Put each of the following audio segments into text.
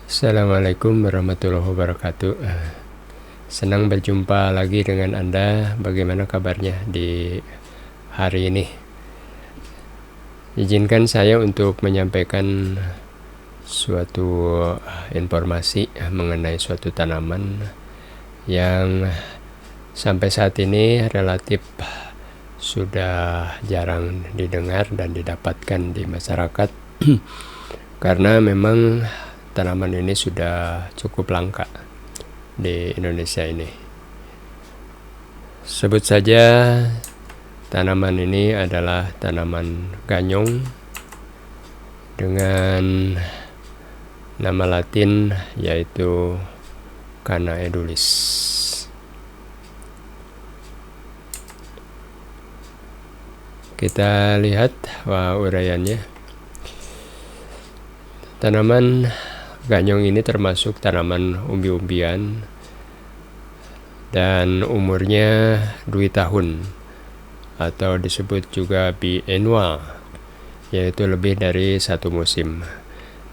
Assalamualaikum warahmatullahi wabarakatuh. Senang berjumpa lagi dengan Anda. Bagaimana kabarnya di hari ini? Izinkan saya untuk menyampaikan suatu informasi mengenai suatu tanaman yang sampai saat ini relatif sudah jarang didengar dan didapatkan di masyarakat karena memang tanaman ini sudah cukup langka di Indonesia ini. Sebut saja tanaman ini adalah tanaman ganyong dengan nama Latin yaitu Canna edulis. Kita lihat uraiannya. Tanaman ganyong ini termasuk tanaman umbi-umbian dan umurnya 2 tahun atau disebut juga biennial, yaitu lebih dari 1 musim.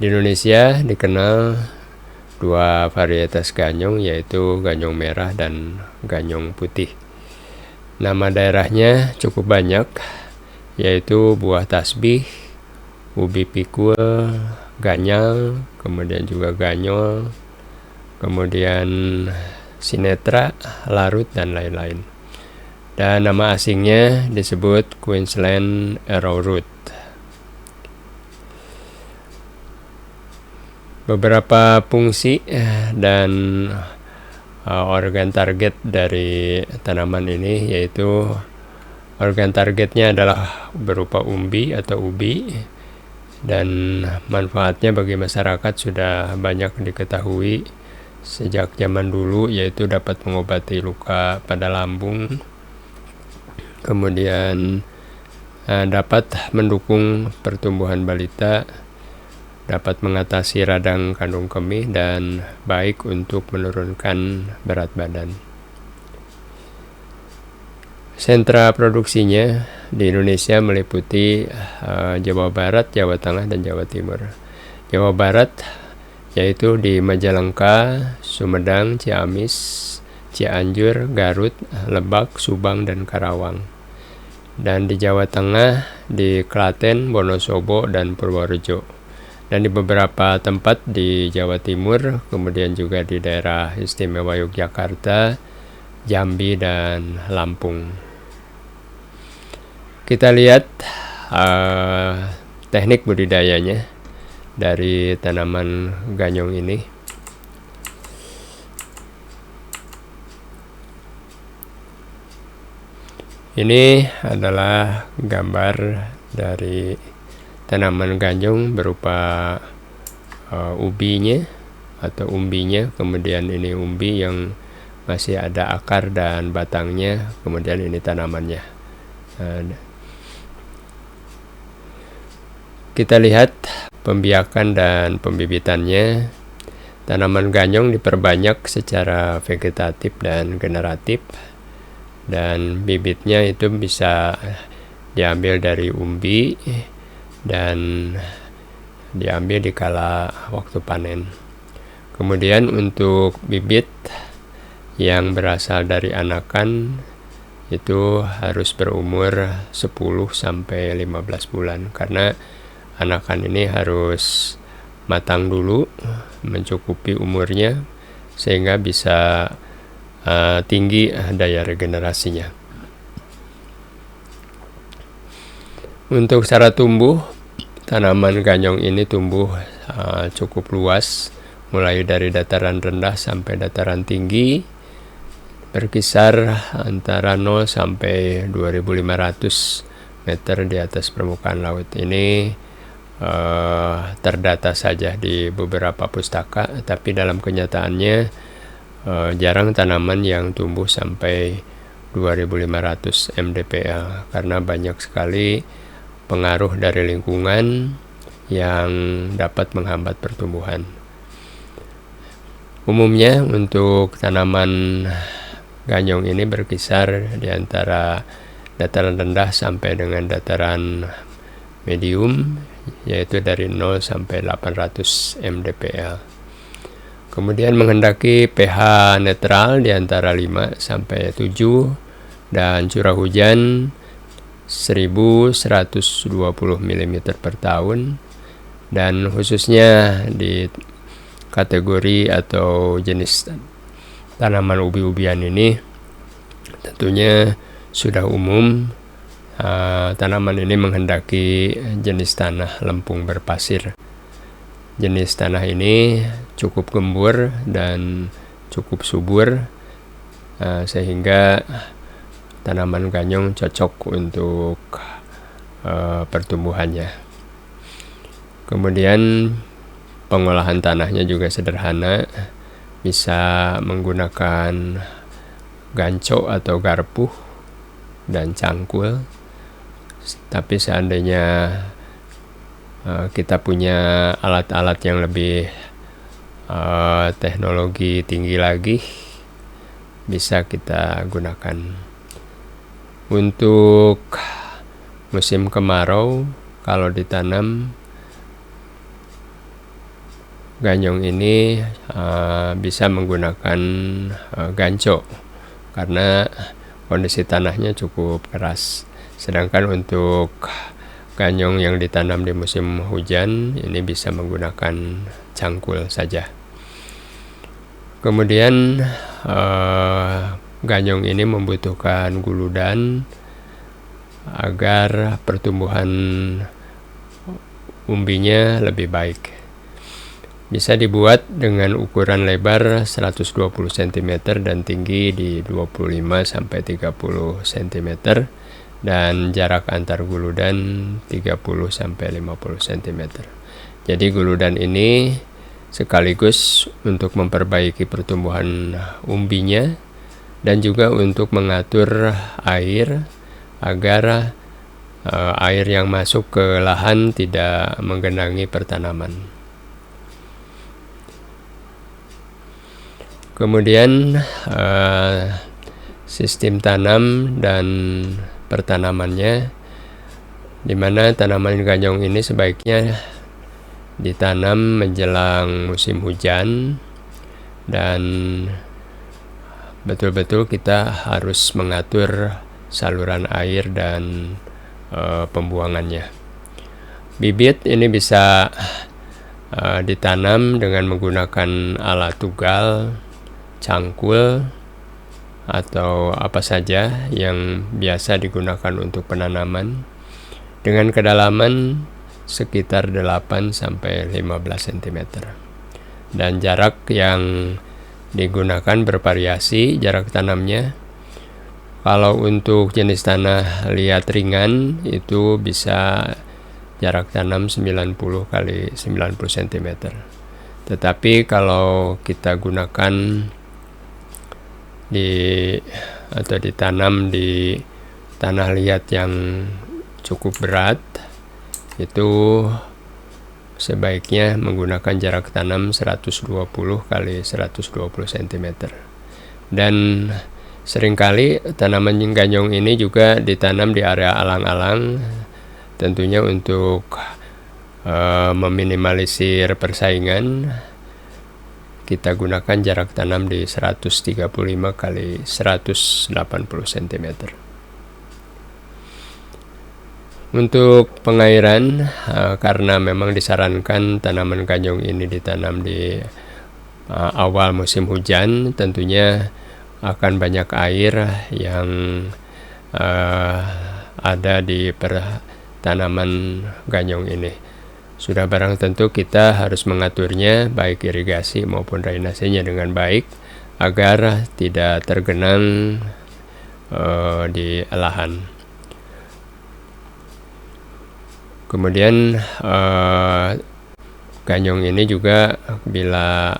Di Indonesia dikenal 2 varietas ganyong, yaitu ganyong merah dan ganyong putih. Nama daerahnya cukup banyak, yaitu buah tasbih, ubi pikul, ganyal, kemudian juga ganyol, kemudian sinetra, larut, dan lain-lain. Dan nama asingnya disebut Queensland arrowroot. Beberapa fungsi dan organ target dari tanaman ini, yaitu organ targetnya adalah berupa umbi atau ubi, dan manfaatnya bagi masyarakat sudah banyak diketahui sejak zaman dulu, yaitu dapat mengobati luka pada lambung, kemudian dapat mendukung pertumbuhan balita, dapat mengatasi radang kandung kemih, dan baik untuk menurunkan berat badan. Sentra produksinya di Indonesia meliputi Jawa Barat, Jawa Tengah, dan Jawa Timur. Jawa Barat yaitu di Majalengka, Sumedang, Ciamis, Cianjur, Garut, Lebak, Subang, dan Karawang. Dan di Jawa Tengah di Klaten, Wonosobo, dan Purworejo. Dan di beberapa tempat di Jawa Timur, kemudian juga di daerah istimewa Yogyakarta, Jambi, dan Lampung. Kita lihat teknik budidayanya dari tanaman ganyong ini. Ini adalah gambar dari tanaman ganyong berupa ubinya atau umbinya, kemudian ini umbi yang masih ada akar dan batangnya, kemudian ini tanamannya. Kita lihat pembiakan dan pembibitannya. Tanaman ganyong diperbanyak secara vegetatif dan generatif, dan bibitnya itu bisa diambil dari umbi dan diambil di kala waktu panen. Kemudian untuk bibit yang berasal dari anakan itu harus berumur 10-15 bulan, karena anakan ini harus matang dulu, mencukupi umurnya sehingga bisa tinggi daya regenerasinya. Untuk cara tumbuh, tanaman ganyong ini tumbuh cukup luas, mulai dari dataran rendah sampai dataran tinggi, berkisar antara 0 sampai 2.500 meter di atas permukaan laut. Ini terdata saja di beberapa pustaka, tapi dalam kenyataannya jarang tanaman yang tumbuh sampai 2.500 mdpl karena banyak sekali pengaruh dari lingkungan yang dapat menghambat pertumbuhan. Umumnya untuk tanaman ganyong ini berkisar di antara dataran rendah sampai dengan dataran medium, yaitu dari 0 sampai 800 mdpl. Kemudian menghendaki pH netral di antara 5 sampai 7 dan curah hujan 1120 mm per tahun, dan khususnya di kategori atau jenis tanaman ubi-ubian ini tentunya sudah umum tanaman ini menghendaki jenis tanah lempung berpasir. Jenis tanah ini cukup gembur dan cukup subur, sehingga tanaman ganyong cocok untuk pertumbuhannya. Kemudian pengolahan tanahnya juga sederhana, bisa menggunakan ganco atau garpu dan cangkul. Tapi seandainya kita punya alat-alat yang lebih teknologi tinggi lagi, bisa kita gunakan. Untuk musim kemarau, kalau ditanam ganyong ini bisa menggunakan ganco karena kondisi tanahnya cukup keras. Sedangkan untuk ganyong yang ditanam di musim hujan ini bisa menggunakan cangkul saja. Kemudian ganyong ini membutuhkan guludan agar pertumbuhan umbinya lebih baik. Bisa dibuat dengan ukuran lebar 120 cm dan tinggi di 25 sampai 30 cm. Dan jarak antar guludan 30 sampai 50 cm. Jadi guludan ini sekaligus untuk memperbaiki pertumbuhan umbinya dan juga untuk mengatur air agar air yang masuk ke lahan tidak menggenangi pertanaman. Kemudian sistem tanam dan pertanamannya, di mana tanaman ganyong ini sebaiknya ditanam menjelang musim hujan, dan betul-betul kita harus mengatur saluran air dan pembuangannya. Bibit ini bisa ditanam dengan menggunakan alat tugal, cangkul, atau apa saja yang biasa digunakan untuk penanaman, dengan kedalaman sekitar 8 sampai 15 cm. Dan jarak yang digunakan bervariasi jarak tanamnya. Kalau untuk jenis tanah liat ringan itu bisa jarak tanam 90 kali 90 cm. Tetapi kalau kita gunakan ditanam di tanah liat yang cukup berat, itu sebaiknya menggunakan jarak tanam 120 kali 120 cm. Dan seringkali tanaman ganyong ini juga ditanam di area alang-alang, tentunya untuk meminimalisir persaingan. Kita gunakan jarak tanam di 135 kali 180 cm. Untuk pengairan, karena memang disarankan tanaman ganyong ini ditanam di awal musim hujan, tentunya akan banyak air yang ada di tanaman ganyong ini. Sudah barang tentu kita harus mengaturnya, baik irigasi maupun drainasenya dengan baik, agar tidak tergenang di lahan. Kemudian ganyong ini juga bila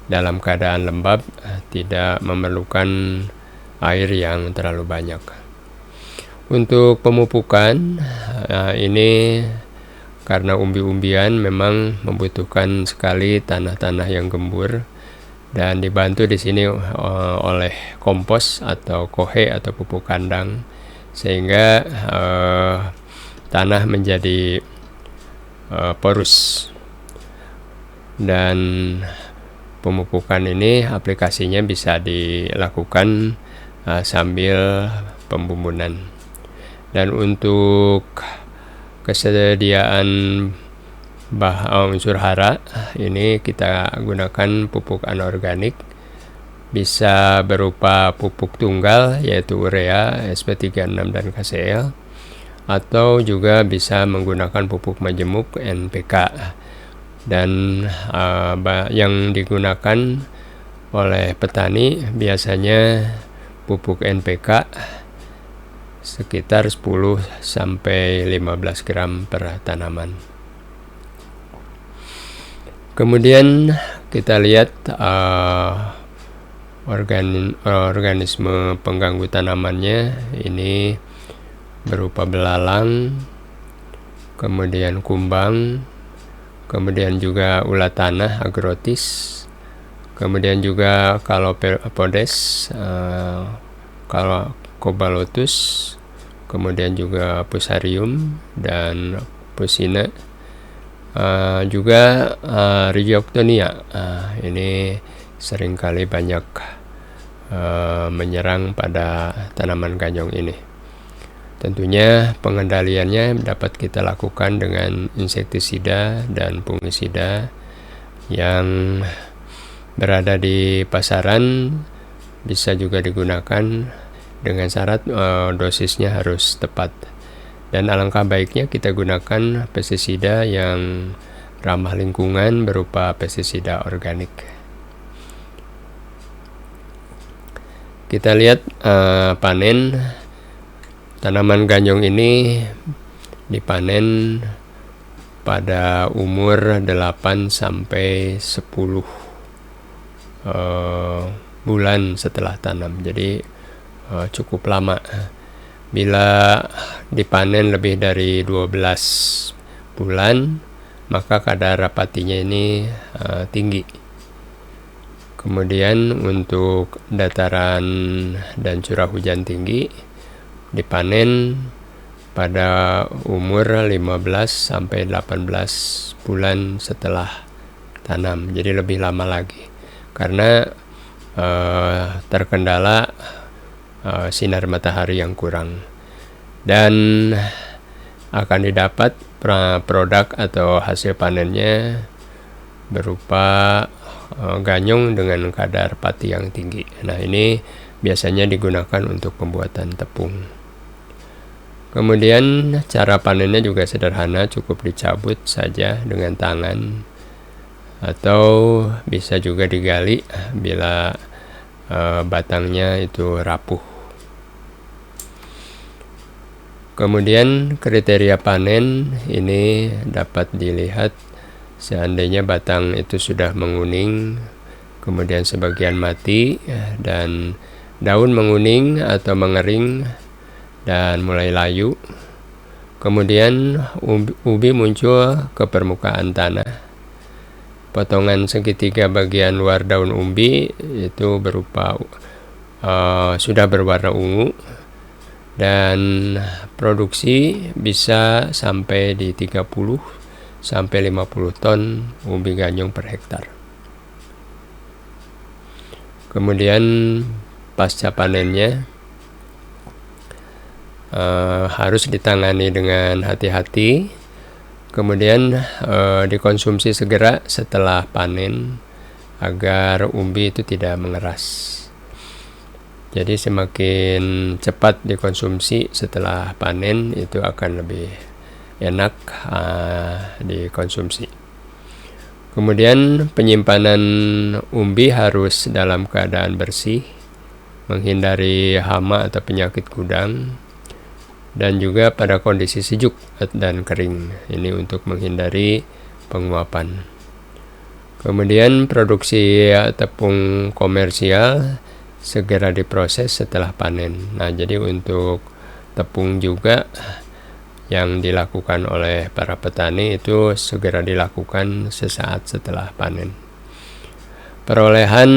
dalam keadaan lembab tidak memerlukan air yang terlalu banyak. Untuk pemupukan, ini karena umbi-umbian memang membutuhkan sekali tanah-tanah yang gembur, dan dibantu di sini oleh kompos atau kohe atau pupuk kandang, sehingga tanah menjadi porus. Dan pemupukan ini aplikasinya bisa dilakukan sambil pembumbunan. Dan untuk kesediaan unsur hara ini kita gunakan pupuk anorganik, bisa berupa pupuk tunggal yaitu urea, SP36 dan KCl, atau juga bisa menggunakan pupuk majemuk NPK. Dan yang digunakan oleh petani biasanya pupuk NPK sekitar 10-15 gram per tanaman. Kemudian kita lihat organisme pengganggu tanamannya ini berupa belalang, kemudian kumbang, kemudian juga ulat tanah agrotis, kemudian juga Calopodes, Cobalotus, kemudian juga Fusarium dan Pusina, juga Rhizoctonia. Ini seringkali banyak menyerang pada tanaman ganyong ini. Tentunya pengendaliannya dapat kita lakukan dengan insektisida dan fungisida yang berada di pasaran, bisa juga digunakan dengan syarat dosisnya harus tepat. Dan alangkah baiknya kita gunakan pestisida yang ramah lingkungan berupa pestisida organik. Kita lihat panen tanaman ganyong ini dipanen pada umur 8 sampai 10 bulan setelah tanam. Jadi cukup lama. Bila dipanen lebih dari 12 bulan, maka kadar rapatinya ini tinggi. Kemudian untuk dataran dan curah hujan tinggi dipanen pada umur 15 sampai 18 bulan setelah tanam. Jadi lebih lama lagi karena terkendala sinar matahari yang kurang, dan akan didapat produk atau hasil panennya berupa ganyong dengan kadar pati yang tinggi. Nah, ini biasanya digunakan untuk pembuatan tepung. Kemudian cara panennya juga sederhana, cukup dicabut saja dengan tangan atau bisa juga digali bila batangnya itu rapuh. Kemudian kriteria panen ini dapat dilihat seandainya batang itu sudah menguning, kemudian sebagian mati, dan daun menguning atau mengering dan mulai layu. Kemudian ubi muncul ke permukaan tanah. Potongan segitiga bagian luar daun umbi itu berupa sudah berwarna ungu, dan produksi bisa sampai di 30 sampai 50 ton umbi ganyong per hektar. Kemudian pasca panennya harus ditangani dengan hati-hati, kemudian dikonsumsi segera setelah panen agar umbi itu tidak mengeras. Jadi semakin cepat dikonsumsi setelah panen itu akan lebih enak dikonsumsi. Kemudian penyimpanan umbi harus dalam keadaan bersih, menghindari hama atau penyakit gudang, dan juga pada kondisi sejuk dan kering. Ini untuk menghindari penguapan. Kemudian produksi tepung komersial segera diproses setelah panen. Nah, jadi untuk tepung juga yang dilakukan oleh para petani itu segera dilakukan sesaat setelah panen. Perolehan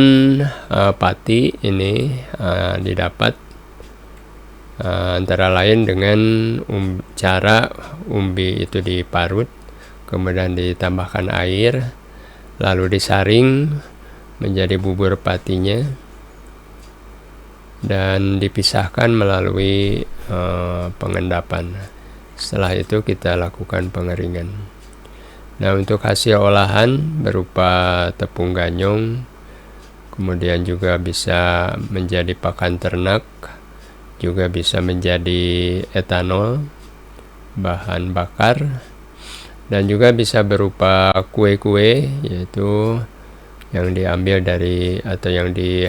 pati ini didapat antara lain dengan cara umbi itu diparut, kemudian ditambahkan air, lalu disaring, menjadi bubur patinya dan dipisahkan melalui pengendapan. Setelah itu kita lakukan pengeringan. Nah, untuk hasil olahan berupa tepung ganyong, kemudian juga bisa menjadi pakan ternak, juga bisa menjadi etanol, bahan bakar, dan juga bisa berupa kue-kue, yaitu yang diambil dari atau yang di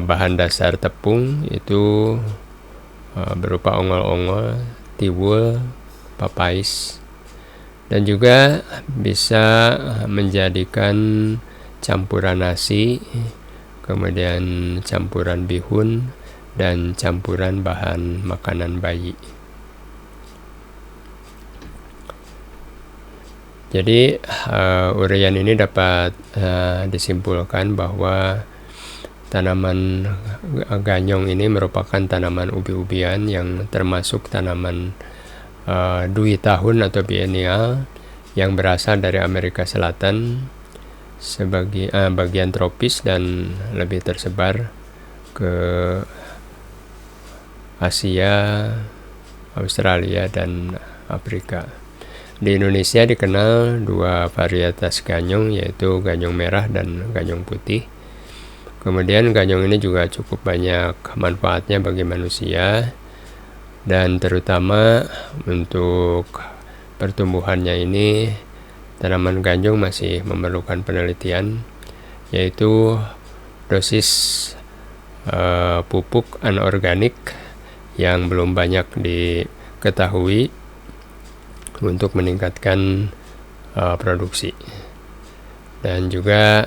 bahan dasar tepung itu berupa ongol-ongol, tiwul, papais, dan juga bisa menjadikan campuran nasi, kemudian campuran bihun, dan campuran bahan makanan bayi. Jadi uraian ini dapat disimpulkan bahwa tanaman ganyong ini merupakan tanaman ubi-ubian yang termasuk tanaman dui tahun atau biennial yang berasal dari Amerika Selatan sebagai bagian tropis dan lebih tersebar ke Asia, Australia, dan Afrika. Di Indonesia dikenal dua varietas ganyong, yaitu ganyong merah dan ganyong putih. Kemudian ganyong ini juga cukup banyak manfaatnya bagi manusia, dan terutama untuk pertumbuhannya ini tanaman ganyong masih memerlukan penelitian, yaitu dosis pupuk anorganik yang belum banyak diketahui untuk meningkatkan produksi, dan juga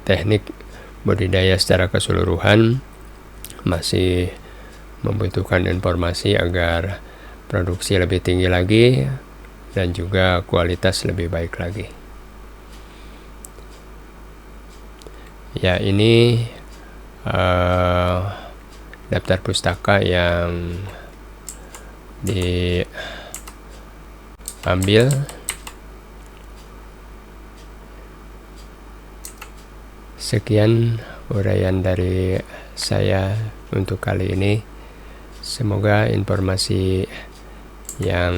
teknik budidaya secara keseluruhan masih membutuhkan informasi agar produksi lebih tinggi lagi dan juga kualitas lebih baik lagi. Ya, ini daftar pustaka yang diambil. Sekian uraian dari saya untuk kali ini. Semoga informasi yang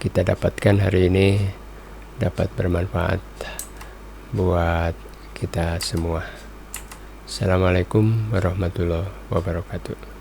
kita dapatkan hari ini dapat bermanfaat buat kita semua. Assalamualaikum warahmatullahi wabarakatuh.